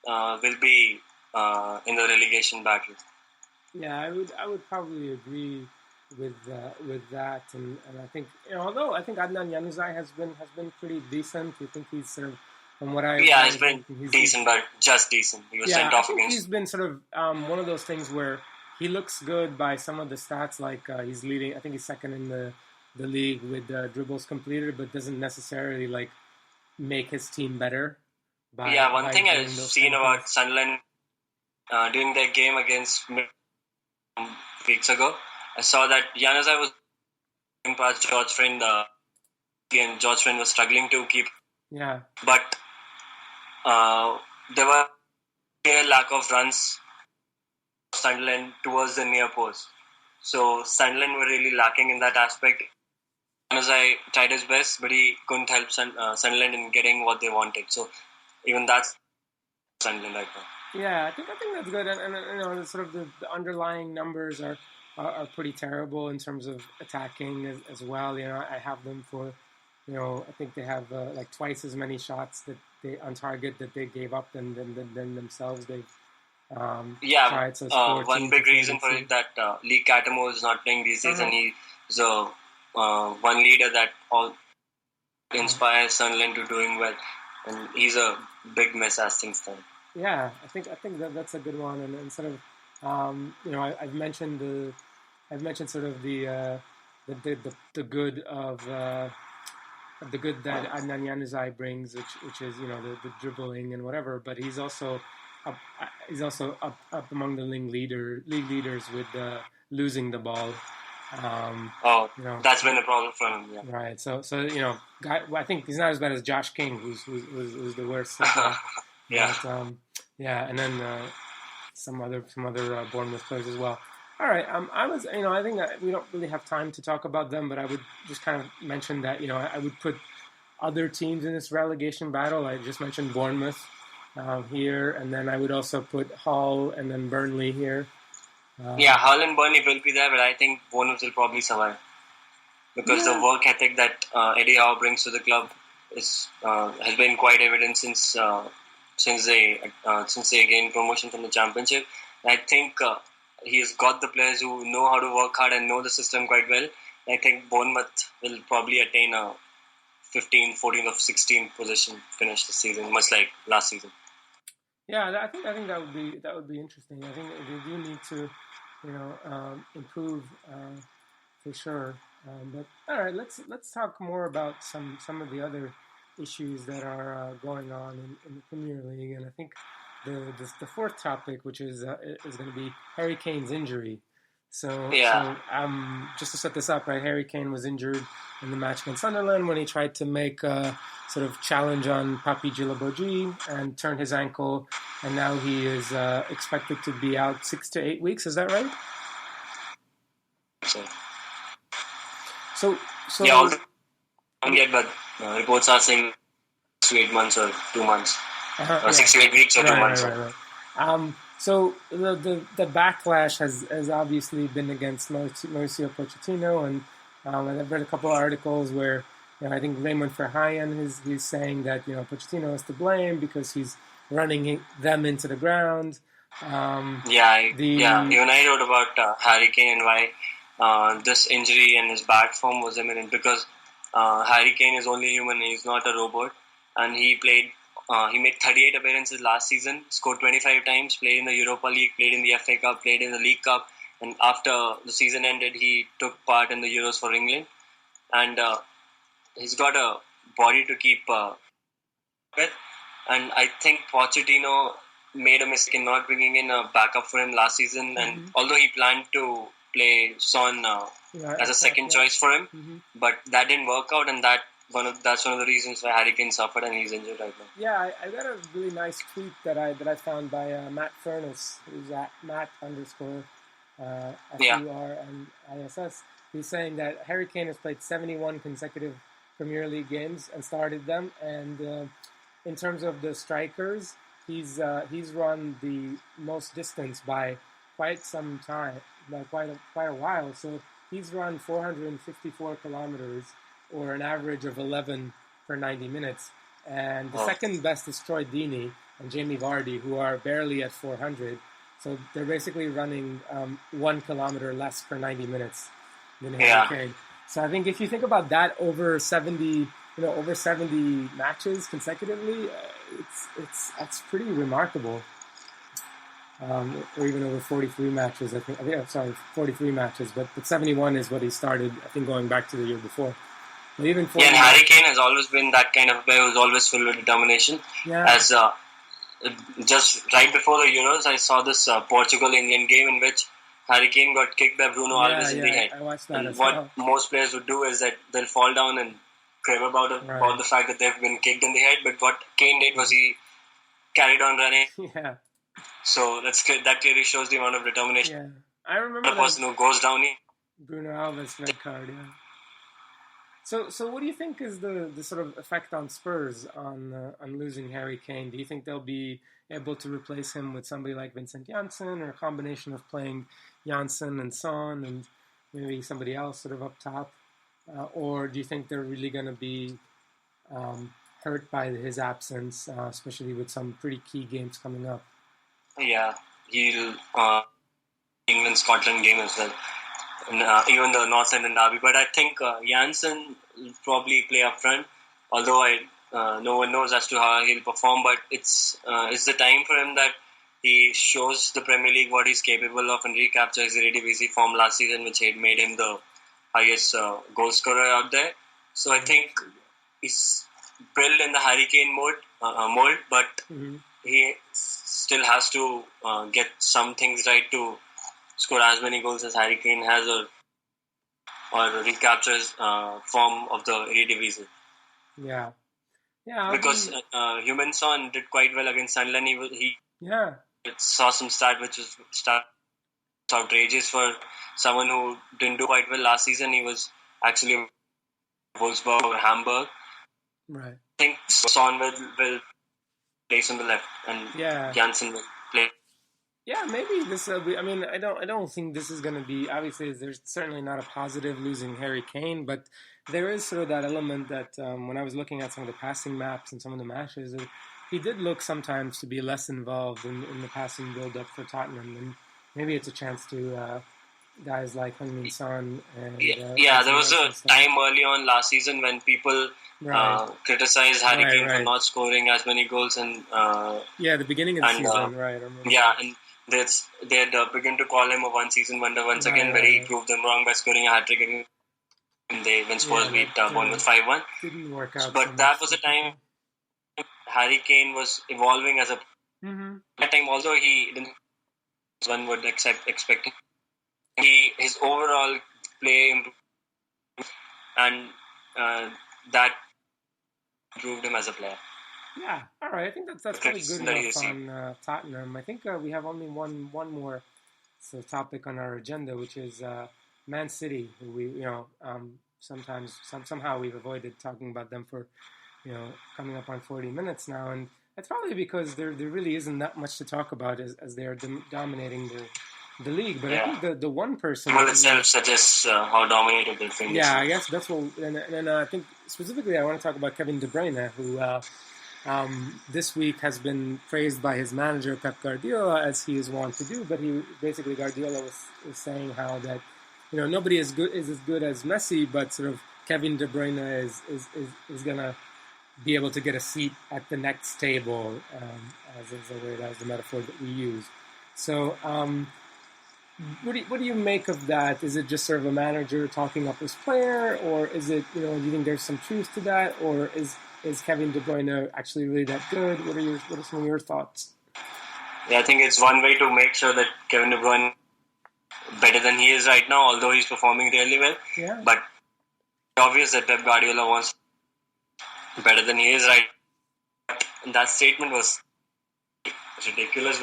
will be in the relegation battle. Yeah, I would probably agree with that, and I think although I think Adnan Januzaj has been pretty decent. I think he's sort of from what I he's been decent, but just decent. He was sent off against. He's been sort of one of those things where he looks good by some of the stats, like he's leading. I think he's second in the league with dribbles completed, but doesn't necessarily like make his team better. One thing I've seen about Sunderland during their game against weeks ago, I saw that Januzaj was going past George Friend, and George Friend was struggling to keep. Yeah. But there were a lack of runs Sunderland towards the near post. So Sunderland were really lacking in that aspect. Januzaj tried his best, but he couldn't help Sunderland in getting what they wanted. So even that's Sunderland right now. Yeah, I think that's good, and sort of the underlying numbers are pretty terrible in terms of attacking as well. I have them for, I think they have like twice as many shots that they on target that they gave up than themselves they've tried. So one big reason for it that Lee Cattermole is not playing these days, and he's one leader that all inspires Sunderland to doing well, and he's a big miss as things stand. Yeah, I think that's a good one, and sort of, I've mentioned sort of the good of the good that Adnan Januzaj brings, which is the dribbling and whatever, but he's also up among the league leaders with losing the ball. That's been a problem for him. Yeah. Right. So I think he's not as bad as Josh King, who's the worst. Yeah. But, and then some other Bournemouth players as well. All right. I think that we don't really have time to talk about them, but I would just kind of mention that I would put other teams in this relegation battle. I just mentioned Bournemouth here, and then I would also put Hull and then Burnley here. Hull and Burnley will be there, but I think Bournemouth will probably survive because the work ethic that Eddie Howe brings to the club has been quite evident since they gained promotion from the Championship. And I think he has got the players who know how to work hard and know the system quite well. And I think Bournemouth will probably attain a 15th, 14th, or 16th position finish this season, much like last season. Yeah, I think that would be interesting. I think they do need to, improve for sure. But all right, let's talk more about some of the other issues that are going on in the Premier League, and I think the fourth topic, which is going to be Harry Kane's injury. So just to set this up, right? Harry Kane was injured in the match against Sunderland when he tried to make a sort of challenge on Papi Djilobodji and turned his ankle, and now he is expected to be out 6 to 8 weeks. Is that right? So yet, but reports are saying 6 to 8 months or 2 months, or 6 to 8 weeks or 2 months. Right. So the backlash has obviously been against Mauricio Pochettino, and I've read a couple of articles where I think Raymond Verheyen is saying that Pochettino is to blame because he's running them into the ground. Even I wrote about Harry Kane and why this injury and his bad form was imminent, because Harry Kane is only human. He's not a robot, and he made 38 appearances last season, scored 25 times, played in the Europa League, played in the FA Cup, played in the League Cup, and after the season ended, he took part in the Euros for England. And he's got a body to keep with. And I think Pochettino made a mistake in not bringing in a backup for him last season. And although he planned to play Son as a second choice for him, but that didn't work out, and that's one of the reasons why Harry Kane suffered and he's injured right now. Yeah, I got a really nice tweet that I found by Matt Furness, who's at Matt_FURNISS. He's saying that Harry Kane has played 71 consecutive Premier League games and started them, and in terms of the strikers, he's run the most distance by quite some time, by quite a while. So he's run 454 kilometers, or an average of 11 per 90 minutes. And the second best is Troy Deeney, and Jamie Vardy, who are barely at 400. So they're basically running 1 kilometer less per 90 minutes than Harry Kane. So I think if you think about that over 70, over 70 matches consecutively, that's pretty remarkable. Or even over 43 matches, I think. Yeah, sorry, 43 matches, but 71 is what he started, I think, going back to the year before. But even and Harry Kane has always been that kind of player who's always filled with determination. Yeah. As just right before the Euros, I saw this Portugal-England game in which Harry Kane got kicked by Bruno Alves in the head. I watched that and what most players would do is that they'll fall down and crib about the fact that they've been kicked in the head. But what Kane did was he carried on running. Yeah. So that clearly shows the amount of determination. Yeah, I remember the person who goes down. Bruno Alves red card. Yeah. So what do you think is the sort of effect on Spurs on losing Harry Kane? Do you think they'll be able to replace him with somebody like Vincent Janssen, or a combination of playing Janssen and Son and maybe somebody else sort of up top? Or do you think they're really going to be hurt by his absence, especially with some pretty key games coming up? Yeah, he'll England-Scotland game as well. And, even the North London derby. But I think Janssen will probably play up front, although no one knows as to how he'll perform. But it's the time for him that he shows the Premier League what he's capable of and recaptures his Eredivisie form last season, which had made him the highest goal scorer out there. So I think he's built in the Harry Kane mold, but he still has to get some things right to score as many goals as Harry Kane has, or recapture his form of the Eredivisie. Yeah. Because Heung-min Son did quite well against Sunderland. He saw some stat which was outrageous for someone who didn't do quite well last season. He was actually Wolfsburg or Hamburg. Right. I think Son will place on the left, and Janssen will play. Yeah, maybe this will be. I mean, I don't think this is going to be. Obviously, there's certainly not a positive losing Harry Kane, but there is sort of that element that when I was looking at some of the passing maps and some of the matches, he did look sometimes to be less involved in the passing build-up for Tottenham, and maybe it's a chance to guys like Heung-min Son. And, there was a time early on last season when people criticized Harry Kane for not scoring as many goals, and the beginning of the season, right? I remember. Yeah, and they had begun to call him a one-season wonder once again, where he proved them wrong by scoring a hat-trick when Spurs beat Bournemouth 5-1. Didn't work out. But that was the time Harry Kane was evolving as a. That time, although he didn't, one would expect his overall play improved, and that improved him as a player. Yeah, all right. I think that's probably good enough on Tottenham. I think we have only one more topic on our agenda, which is Man City. Who we somehow we've avoided talking about them for coming up on 40 minutes now, and it's probably because there really isn't that much to talk about as they are dominating the league. But I think the one person itself suggests how dominated they've been. Yeah, I guess that's what. And I think specifically I want to talk about Kevin De Bruyne, who. This week has been praised by his manager Pep Guardiola, as he is wont to do. But Guardiola was saying how that nobody is as good as Messi, but sort of Kevin De Bruyne is gonna be able to get a seat at the next table, as is the metaphor that we use. So, what do you make of that? Is it just sort of a manager talking up his player, or is it do you think there's some truth to that, or is Kevin De Bruyne actually really that good? What are some of your thoughts? Yeah, I think it's one way to make sure that Kevin De Bruyne better than he is right now, although he's performing really well. Yeah. But it's obvious that Pep Guardiola wants better than he is right now. That statement was ridiculous.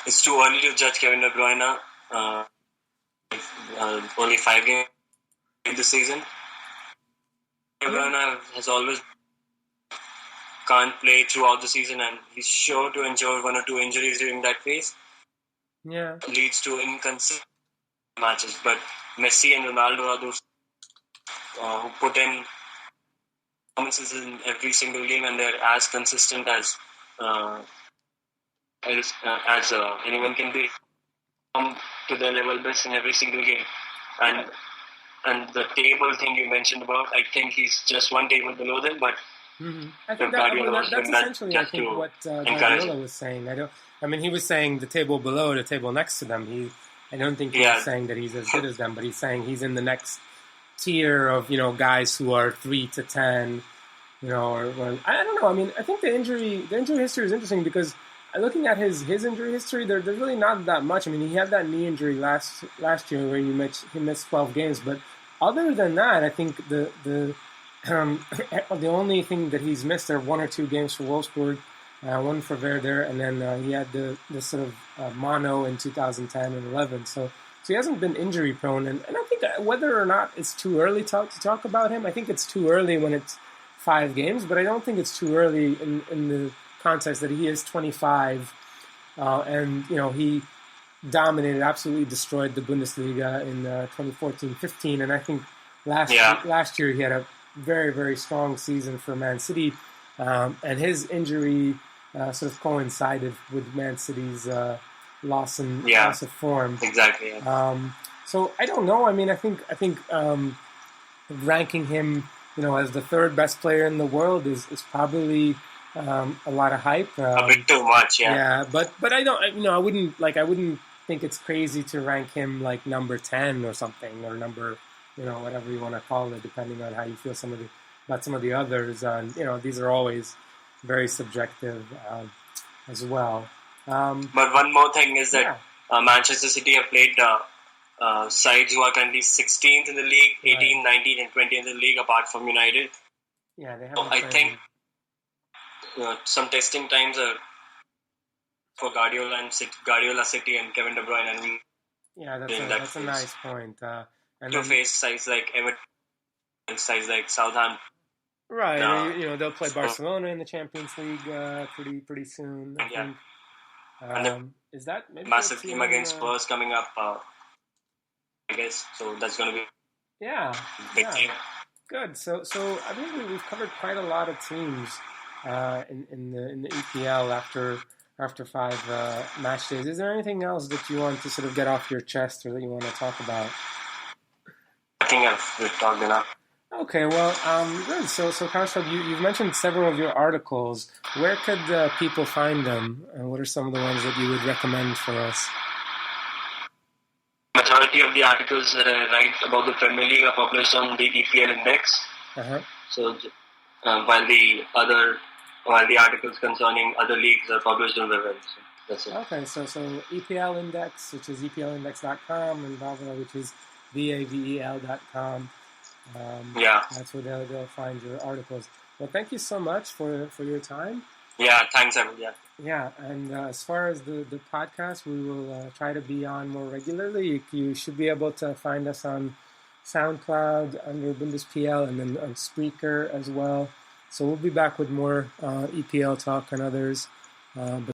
It's too early to judge Kevin De Bruyne. Only 5 games this season. De Bruyne has always can't play throughout the season, and he's sure to endure 1 or 2 injuries during that phase. Yeah, leads to inconsistent matches. But Messi and Ronaldo are those who put in performances in every single game, and they're as consistent as uh, as anyone can be, come to their level best in every single game. And the table thing you mentioned about, I think he's just one table below them, but I think that's essentially, I think, what Guardiola was saying. He was saying the table below, the table next to them. I don't think he was saying that he's as good as them, but he's saying he's in the next tier of guys who are 3 to 10. Or I don't know. I mean, I think the injury history is interesting because looking at his injury history, there's really not that much. I mean, he had that knee injury last year where he missed 12 games, but other than that, I think the only thing that he's missed are 1 or 2 games for Wolfsburg, one for Werder, and then he had the sort of mono in 2010 and 11. So he hasn't been injury prone, and I think whether or not it's too early to talk about him, I think it's too early when it's 5 games, but I don't think it's too early in the context that he is 25, and he dominated, absolutely destroyed the Bundesliga in 2014-15, and I think last year he had a very, very strong season for Man City, and his injury sort of coincided with Man City's loss of form. Exactly. Yeah. So I don't know. I mean, I think ranking him, as the 3rd best player in the world is probably a lot of hype. A bit too much, yeah. Yeah, but I don't. I wouldn't think it's crazy to rank him like number 10 or something, or number, whatever you want to call it, depending on how you feel about some of the others. These are always very subjective as well. But one more thing is that Manchester City have played sides who are currently 16th in the league, 18, 19, and 20 in the league, apart from United. Yeah, they have. So I think some testing times are for Guardiola City and Kevin De Bruyne. And that's a nice point. And to face sides like Everton, sides like Southampton. Right, they'll play Barcelona in the Champions League pretty soon. I think. Is that maybe massive game against Spurs coming up? I guess so. That's going to be big game. Good. So I think we've covered quite a lot of teams in the EPL after 5 match days. Is there anything else that you want to sort of get off your chest or that you want to talk about? I think we've talked enough. Okay, well, good. So Kaustubh, you've mentioned several of your articles. Where could people find them? What are some of the ones that you would recommend for us? Majority of the articles that I write about the Premier League are published on the EPL Index. Uh-huh. So while the articles concerning other leagues are published on the web. So that's it. Okay, so EPL Index, which is EPLindex.com, and Vavel, which is VAVEL.com. That's where they'll find your articles. Well, thank you so much for your time. Yeah, thanks, Evan. Yeah, and as far as the podcast, we will try to be on more regularly. You should be able to find us on SoundCloud under BundesPL and then on Spreaker as well. So we'll be back with more EPL talk and others. But